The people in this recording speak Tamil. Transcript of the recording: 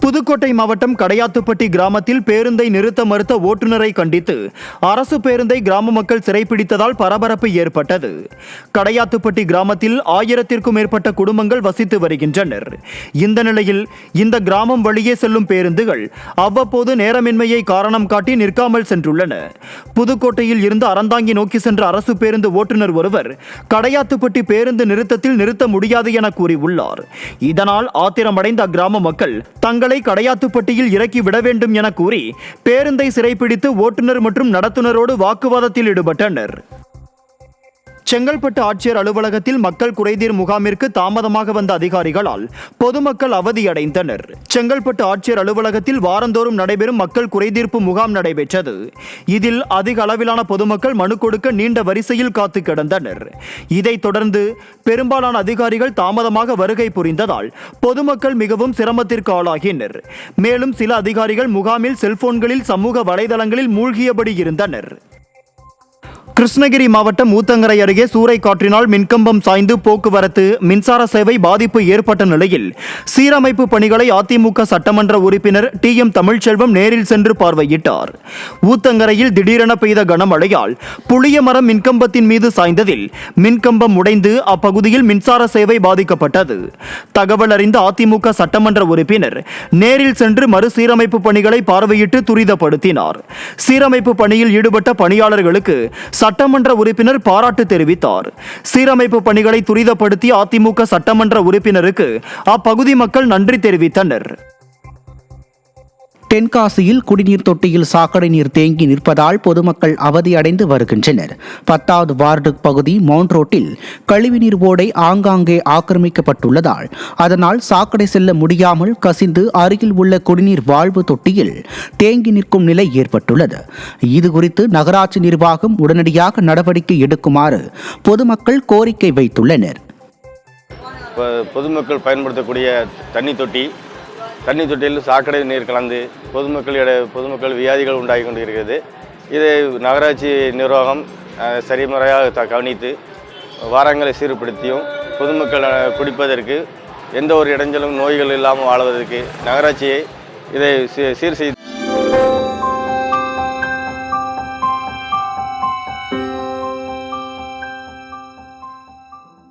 புதுக்கோட்டை மாவட்டம் கடையாத்துப்பட்டி கிராமத்தில் பேருந்தை நிறுத்த மறுத்த ஓட்டுநரை கண்டித்து அரசு பேருந்தை கிராம மக்கள் சிறைப்பிடித்ததால் பரபரப்பு ஏற்பட்டது. கடையாத்துப்பட்டி கிராமத்தில் 1000க்கும் மேற்பட்ட குடும்பங்கள் வசித்து வருகின்றனர். இந்த நிலையில் இந்த கிராமம் வழியே செல்லும் பேருந்துகள் அவ்வப்போது நேரமின்மையை காரணம் காட்டி நிற்காமல் சென்றுள்ளன. புதுக்கோட்டையில் இருந்து அறந்தாங்கி நோக்கி சென்ற அரசு பேருந்து ஓட்டுநர் ஒருவர் கடையாத்துப்பட்டி பேருந்து நிறுத்தத்தில் நிறுத்த முடியாது என கூறியுள்ளார். இதனால் ஆத்திரமடைந்த அக்கிராம மக்கள் தங்களை கடையாத்துப்பட்டியில் இறக்கி விட வேண்டும் என கூறி பேருந்தை சிறைப்பிடித்து ஓட்டுநர் மற்றும் நடத்துனரோடு வாக்குவாதத்தில் ஈடுபட்டனர். செங்கல்பட்டு ஆட்சியர் அலுவலகத்தில் மக்கள் குறைதீர் முகாமிற்கு தாமதமாக வந்த அதிகாரிகளால் பொதுமக்கள் அவதியடைந்தனர். செங்கல்பட்டு ஆட்சியர் அலுவலகத்தில் வாரந்தோறும் நடைபெறும் மக்கள் குறைதீர்ப்பு முகாம் நடைபெற்றது. இதில் அதிக அளவிலான பொதுமக்கள் மனு கொடுக்க நீண்ட வரிசையில் காத்து கிடந்தனர். இதைத் தொடர்ந்து பெரும்பாலான அதிகாரிகள் தாமதமாக வருகை புரிந்ததால் பொதுமக்கள் மிகவும் சிரமத்திற்கு ஆளாகினர். மேலும் சில அதிகாரிகள் முகாமில் செல்போன்களில் சமூக வலைதளங்களில் மூழ்கியபடி இருந்தனர். கிருஷ்ணகிரி மாவட்டம் ஊத்தங்கரை அருகே சூறைக்காற்றினால் மின்கம்பம் சாய்ந்து போக்குவரத்து மின்சார சேவை பாதிப்பு ஏற்பட்ட நிலையில் சீரமைப்பு பணிகளை அதிமுக சட்டமன்ற உறுப்பினர் TM தமிழ்ச்செல்வம் நேரில் சென்று பார்வையிட்டார். ஊத்தங்கரையில் திடீரென பெய்த கனமழையால் புளிய மரம் மின்கம்பத்தின் மீது சாய்ந்ததில் மின்கம்பம் உடைந்து அப்பகுதியில் மின்சார சேவை பாதிக்கப்பட்டது. தகவல் அறிந்த அதிமுக சட்டமன்ற உறுப்பினர் நேரில் சென்று மறுசீரமைப்பு பணிகளை பார்வையிட்டு துரிதப்படுத்தினார். சீரமைப்பு பணியில் ஈடுபட்ட பணியாளர்களுக்கு சட்டமன்ற உறுப்பினர் பாராட்டு தெரிவித்தார். சீரமைப்பு பணிகளை துரிதப்படுத்திய அதிமுக சட்டமன்ற உறுப்பினருக்கு அப்பகுதி மக்கள் நன்றி தெரிவித்தனர். தென்காசியில் குடிநீர் தொட்டியில் சாக்கடை நீர் தேங்கி நிற்பதால் பொதுமக்கள் அவதியடைந்து வருகின்றனர். 10வது வார்டு பகுதி மவுண்ட் ரோட்டில் கழிவுநீர் ஓடை ஆங்காங்கே ஆக்கிரமிக்கப்பட்டுள்ளதால் அதனால் சாக்கடை செல்ல முடியாமல் கசிந்து அருகில் உள்ள குடிநீர் வாழ்வு தொட்டியில் தேங்கி நிற்கும் நிலை ஏற்பட்டுள்ளது. இதுகுறித்து நகராட்சி நிர்வாகம் உடனடியாக நடவடிக்கை எடுக்குமாறு பொதுமக்கள் கோரிக்கை வைத்துள்ளனர். பொதுமக்கள் பயன்படுத்தக்கூடிய தண்ணி தொட்டியில் சாக்கடை நீர் கலந்து பொதுமக்கள் வியாதிகள் உண்டாகி கொண்டிருக்கிறது. இதை நகராட்சி நிர்வாகம் சரிமுறையாக கவனித்து வாரங்களை சீர்படுத்தியும் பொதுமக்கள் குடிப்பதற்கு எந்த ஒரு இடைஞ்சலும் நோய்கள் இல்லாமல் வாழ்வதற்கு நகராட்சியை இதை சீர் செய்து